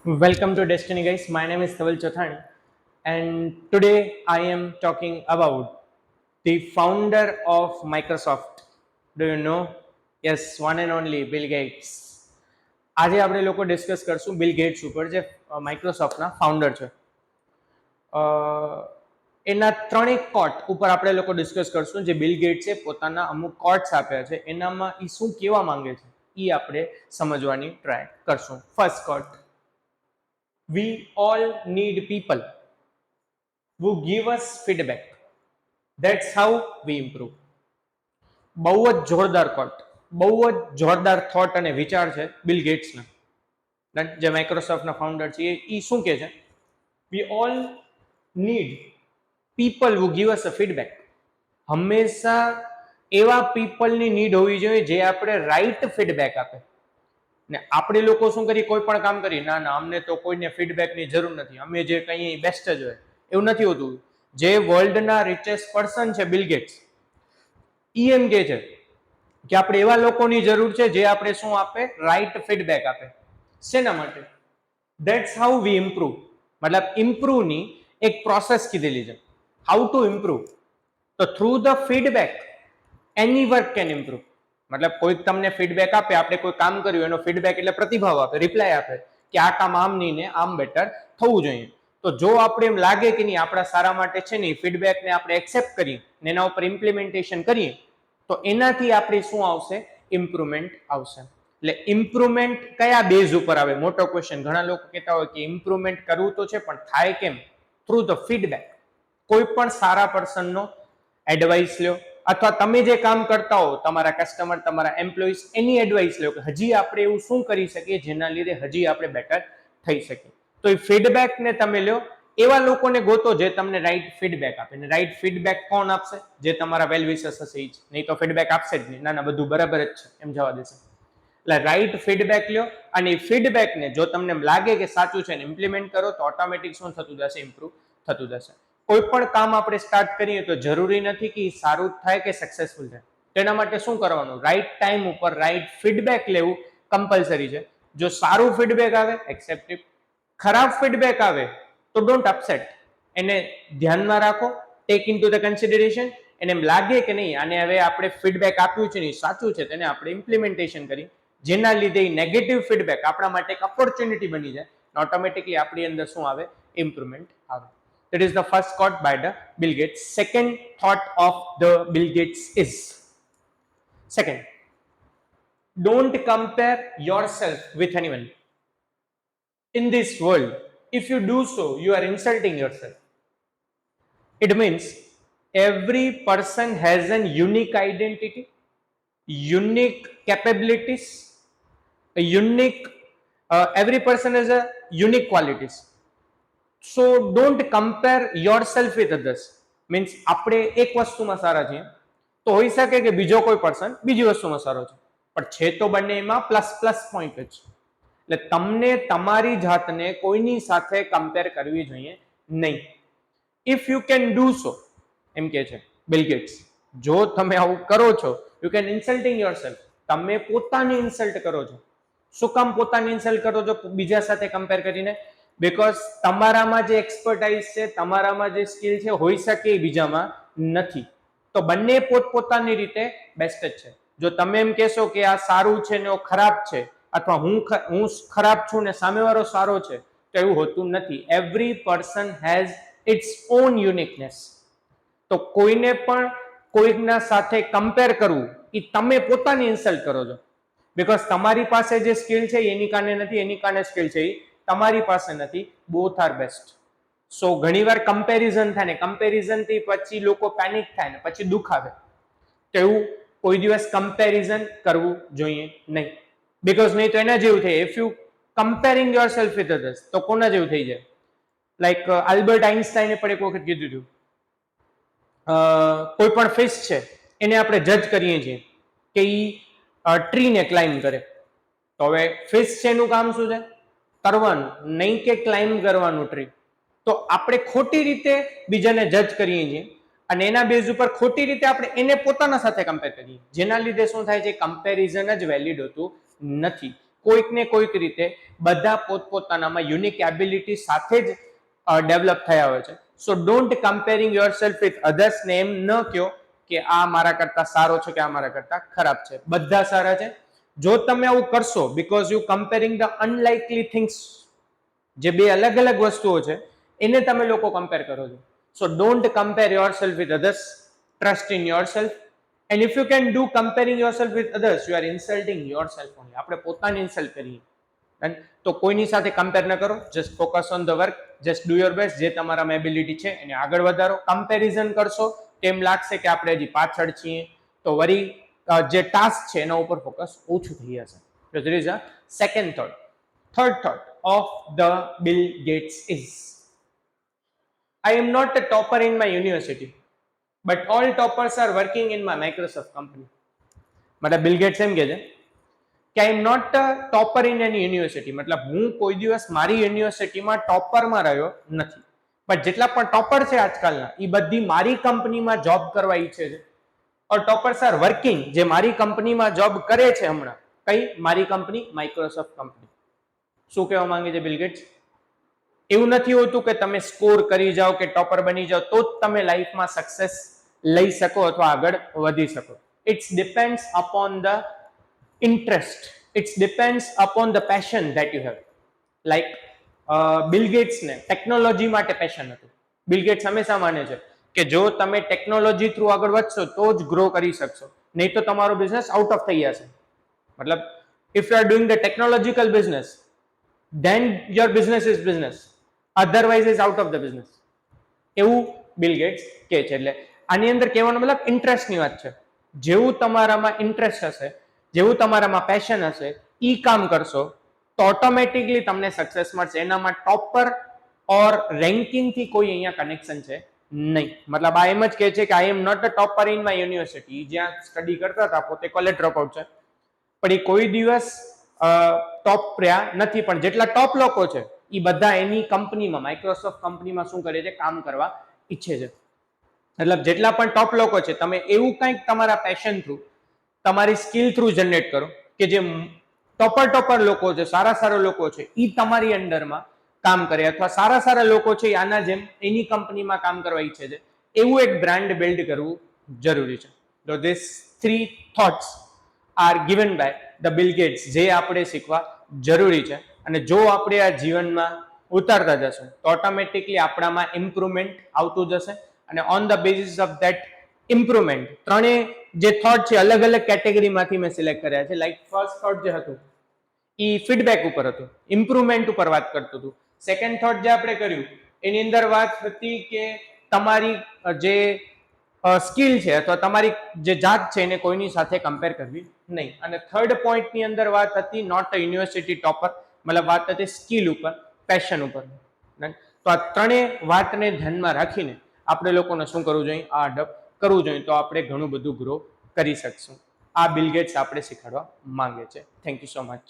Welcome to Destiny, guys. My name is Thaval Chothani, and today I am talking about the founder of Microsoft. Do you know? Yes, one and only Bill Gates. આજે આપણે લોકો discuss કરશું bill gates ઉપર જે માઇક્રોસોફ્ટના founder છે. એના ત્રણેક કોટ ઉપર આપણે લોકો ડિસ્કસ કરશું જે બિલ ગેટ્સે પોતાના અમુક કોટ્સ આપ્યા છે એનામાં એ શું કહેવા માંગે છે એ આપણે સમજવાની ટ્રાય કરશું. First quote: we all need people who give us feedback. That's how we improve. બહુ જ જોરદાર કોટ, બહુ જ જોરદાર થોટ અને વિચાર છે બિલ ગેટ્સના, જે માઇક્રોસોફ્ટના ફાઉન્ડર છે. એ શું કહે છે? We all need people who give us a feedback. હંમેશા એવા પીપલની નીડ હોવી જોઈએ જે આપણે રાઈટ ફીડબેક આપે. ને આપણે લોકો શું કરીએ, કોઈ પણ કામ કરીએ, ના ના અમને તો કોઈને ફીડબેકની જરૂર નથી, અમે જે કહીએ એ બેસ્ટ જ હોય. એવું નથી હોતું. જે વર્લ્ડના રિચેસ્ટ પર્સન છે બિલ ગેટ્સ, એ એમ કહે છે કે આપણે એવા લોકોની જરૂર છે જે આપણે શું આપે? રાઈટ ફીડબેક આપે. શેના માટે? That's how we improve. મતલબ ઇમ્પ્રુવની એક પ્રોસેસ કીધેલી છે. How to improve? તો through the feedback any work can improve. મતલબ કોઈક તમને ફીડબેક આપે, આપણે કોઈ કામ કર્યું એનો ફીડબેક એટલે પ્રતિભાવ આપે, રિપ્લાય આપે કે આ કામ આમ નહીં ને આમ બેટર થવું જોઈએ. તો જો આપણે એમ લાગે કે નહીં આપણા સારા માટે છે ને, ફીડબેકને આપણે એક્સેપ્ટ કરી ને એના ઉપર ઇમ્પ્લિમેન્ટેશન કરીએ તો એનાથી આપણી શું આવશે? ઇમ્પ્રુવમેન્ટ આવશે. એટલે ઇમ્પ્રુવમેન્ટ કયા બેઝ ઉપર આવે? મોટો ક્વેશ્ચન. ઘણા લોકો કહેતા હોય કે ઇમ્પ્રુવમેન્ટ કરવું તો છે પણ થાય કેમ? Through the feedback. કોઈ પણ સારા પર્સનનો એડવાઇસ લ્યો, અથવા તમે જે કામ કરતા હો, તમારા કસ્ટમર, તમારા એમ્પ્લોઈઝ, એની એડવાઇસ લો કે હજી આપણે એવું શું કરી શકીએ જેના લીધે હજી આપણે બેટર થઈ શકીએ. તો એ ફીડબેકને તમે લો, એવા લોકોને ગોતો જે તમને રાઈટ ફીડબેક આપે. ને રાઈટ ફીડબેક કોણ આપશે? જે તમારા વેલ વિશર્સ હશે એ જ. નહીં તો ફીડબેક આપશે જ નહીં. ના ના બધું બરાબર જ છે એમ જવા દેશે. એટલે રાઈટ ફીડબેક લ્યો અને એ ફીડબેકને જો તમને લાગે કે સાચું છે ને ઇમ્પ્લિમેન્ટ કરો તો ઓટોમેટિક શું થતું જશે? ઇમ્પ્રુવ થતું જશે. કોઈ પણ કામ આપણે સ્ટાર્ટ કરીએ તો જરૂરી નથી કે સારું થાય કે સક્સેસફુલ થાય. તેના માટે શું કરવાનું? રાઈટ ટાઈમ ઉપર રાઈટ ફીડબેક લેવું કમ્પલસરી છે. જો સારું ફીડબેક આવે, એક્સેપ્ટ ઇટ. ખરાબ ફીડબેક આવે તો ડોન્ટ અપસેટ. એને ધ્યાનમાં રાખો, tech in to the consideration. એને એમ લાગે કે નહીં આને હવે આપણે ફીડબેક આપ્યું છે ને સાચું છે, તેને આપણે ઇમ્પ્લિમેન્ટેશન કરી, જેના લીધે નેગેટિવ ફીડબેક આપણા માટે એક ઓપોર્ચ્યુનિટી બની જાય. ઓટોમેટિકલી આપણી અંદર શું આવે? ઇમ્પ્રુવમેન્ટ આવે. That is the first quote by the Bill Gates. Second thought of the Bill Gates is, second, don't compare yourself with anyone. In this world, if you do so, you are insulting yourself. It means every person has an unique identity, unique capabilities, a unique, every person has a unique qualities. So don't compare your self with others. Means આપણે એક વસ્તુમાં સારા છીએ તો હોઈ શકે કે બીજો કોઈ પર્સન બીજી વસ્તુમાં સારો છે, પણ છે તો બંનેમાં પ્લસ પ્લસ પોઈન્ટ જ. એટલે તમને તમારી જાતને કોઈની સાથે કમ્પેર કરવી જોઈએ નહીં. If you can do so, એમ કે છે બિલ ગેટ્સ, જો તમે આવું કરો છો, you can insulting yourself. તમે પોતાની ઇન્સલ્ટ કરો છો. શું કામ પોતાની ઇન્સલ્ટ કરો છો બીજા સાથે કમ્પેર કરીને? બીકોઝ તમારામાં જે એક્સપર્ટાઇઝ છે, તમારામાં જે સ્કિલ છે, હોઈ શકે એ બીજામાં નથી. તો બંને પોતપોતાની રીતે બેસ્ટ જ છે. જો તમે એમ કહેશો કે આ સારું છે ને ખરાબ છે, અથવા હું ખરાબ છું ને સામેવાળો સારો છે, તો એવું હોતું નથી. Every person has it's on uniqueness. તો કોઈને પણ કોઈના સાથે કમ્પેર કરવું એ તમે પોતાની ઇન્સલ્ટ કરો છો. બીકોઝ તમારી પાસે જે સ્કિલ છે એની કારણે નથી, એની કારણે સ્કિલ છે એ તમારી પાસે નથી. Both are best. સો ઘણીવાર કમ્પેરિઝન થાય ને કમ્પેરિઝનથી પછી લોકો પેનિક થાય ને પછી દુઃખ આવે. તો એવું કોઈ દિવસ કમ્પેરિઝન કરવું જોઈએ નહીં. બીકોઝ નહીં તો એના જેવું થાય. If you comparing your self with others તો કોના જેવું થઈ જાય? લાઈક આલ્બર્ટ આઇન્સ્ટાઈને પણ એક વખત કીધું હતું, કોઈ પણ ફિશ છે એને આપણે જજ કરીએ છીએ કે એ ટ્રીને ક્લાઇમ્બ કરે. તો હવે ફિશ છે એનું કામ શું છે? તરવાનું, નહીં કે ક્લાઇમ્બ કરવાનું ટ્રી. તો આપણે ખોટી રીતે બીજાને જજ કરીએ છીએ અને એના બેઝ ઉપર ખોટી રીતે આપણે એને પોતાના સાથે કમ્પેર કરીએ, જેના લીધે શું થાય છે? કમ્પેરિઝન જ વેલિડ હોતું નથી. કોઈક ને કોઈક રીતે બધા પોતપોતાનામાં યુનિક એબિલિટી સાથે જ ડેવલપ થયા હોય છે. સો don't comparing yourself with others ને એમ ન કહો કે આ મારા કરતા સારો છે કે આ મારા કરતા ખરાબ છે. બધા સારા છે. જો તમે આવું કરશો because you comparing the unlikely things, જે બે અલગ અલગ વસ્તુઓ છે એને તમે લોકો કમ્પેર કરો છો. સો don't compare yourself with others, trust in yourself. And if you can do comparing yourself with others, you are insulting yourself only. આપણે પોતાને ઇન્સલ્ટ કરીએ. તો કોઈની સાથે કમ્પેર ન કરો. Just focus on the work, just do your best. જે તમારામાં એબિલિટી છે એને આગળ વધારો. કમ્પેરિઝન કરશો તેમ લાગશે કે આપણે હજી પાછળ છીએ, તો વરી જે ટાસ્ક છે એના ઉપર ફોકસ ઓછું થઈ જશે. So there is a second thought. Third thought of the Bill Gates is, I am not a topper in my university, but all toppers are working in my Microsoft company. મતલબ Bill Gates એમ કહે છે કે I am not a topper in any university. મતલબ હું કોઈ દિવસ મારી યુનિવર્સિટીમાં ટોપરમાં રહ્યો નથી, પણ જેટલા પણ ટોપર છે આજકાલના એ બધી મારી કંપનીમાં જોબ કરવા ઈચ્છે છે. ઓર ટોપર્સ આર વર્કિંગ, જે મારી કંપનીમાં જોબ કરે છે હમણાં. કઈ? મારી કંપની, માઇક્રોસોફ્ટ કંપની. શું કહેવા માંગે છે બિલ ગેટ્સ? એવું નથી હોતું કે તમે સ્કોર કરી જાઓ કે ટોપર બની જાઓ તો જ તમે લાઈફમાં સક્સેસ લઈ શકો અથવા આગળ વધી શકો. It's depends upon the interest, it's depends upon the passion that you have. Like Bill ગેટ્સને ટેકનોલોજી માટે પેશન હતું. બિલ ગેટ્સ હંમેશા માને છે કે જો તમે ટેકનોલોજી થ્રુ આગળ વધશો તો જ ગ્રો કરી શકશો, નહીં તો તમારો બિઝનેસ આઉટ ઓફ થઈ જશે. મતલબ if you are doing the technological business, then your business is business, otherwise is out of the business. એવું બિલ ગેટ્સ કહે છે. એટલે આની અંદર કહેવાનો મતલબ ઇન્ટરેસ્ટની વાત છે. જેવું તમારામાં ઇન્ટરેસ્ટ હશે, જેવું તમારામાં પેશન હશે, ઈ કામ કરશો તો ઓટોમેટિકલી તમને સક્સેસ મળશે. એનામાં ટોપર ઓર રેન્કિંગથી કોઈ અહીંયા કનેક્શન છે નહીં. મતલબ આ એમ જ કહે છે કે I am not a topper in my university. જ્યાં સ્ટડી કરતા હતા પોતે કોલેજ ડ્રોપ આઉટ છે, પણ એ કોઈ દિવસ ટોપ રહ્યા નથી. પણ જેટલા ટોપ લોકો છે એ બધા એની કંપનીમાં, માઇક્રોસોફ્ટ કંપનીમાં શું કરે છે? કામ કરવા ઈચ્છે છે. મતલબ જેટલા પણ ટોપ લોકો છે, તમે એવું કંઈક તમારા પેશન થ્રુ, તમારી સ્કિલ થ્રુ જનરેટ કરો કે જે ટોપર લોકો છે, સારા લોકો છે, એ તમારી અંડરમાં કામ કરે, અથવા સારા લોકો છે એ આના જેમ એની કંપનીમાં કામ કરવા ઈચ્છે છે. એવું એક બ્રાન્ડ બિલ્ડ કરવું જરૂરી છે. તો this 3 thoughts are given by the Bill Gates, જે આપણે શીખવા જરૂરી છે. અને જો આપણે આ જીવનમાં ઉતારતા જશું તો ઓટોમેટિકલી આપણામાં ઇમ્પ્રુવમેન્ટ આવતું જશે. અને on the basis of that improvement, ત્રણેય જે થોટ છે અલગ અલગ કેટેગરીમાંથી મેં સિલેક્ટ કર્યા છે. લાઈક ફર્સ્ટ થોટ જે હતું એ ફીડબેક ઉપર હતું, ઇમ્પ્રુવમેન્ટ ઉપર વાત કરતું હતું. સેકન્ડ થોટ જે આપણે કર્યું એની અંદર વાત હતી કે તમારી જે સ્કિલ છે અથવા તમારી જે જાત છે એને કોઈની સાથે કમ્પેર કરવી નહીં. અને થર્ડ પોઈન્ટની અંદર વાત હતી નોટ અ યુનિવર્સિટી ટોપર, મતલબ વાત હતી સ્કિલ ઉપર, પેશન ઉપર. તો આ ત્રણેય વાતને ધ્યાનમાં રાખીને આપણે લોકોને શું કરવું જોઈએ? આ અડપ્ટ કરવું જોઈએ. તો આપણે ઘણું બધું ગ્રો કરી શકશું. આ બિલ ગેટ્સ આપણે શીખવાડવા માંગે છે. Thank you so much.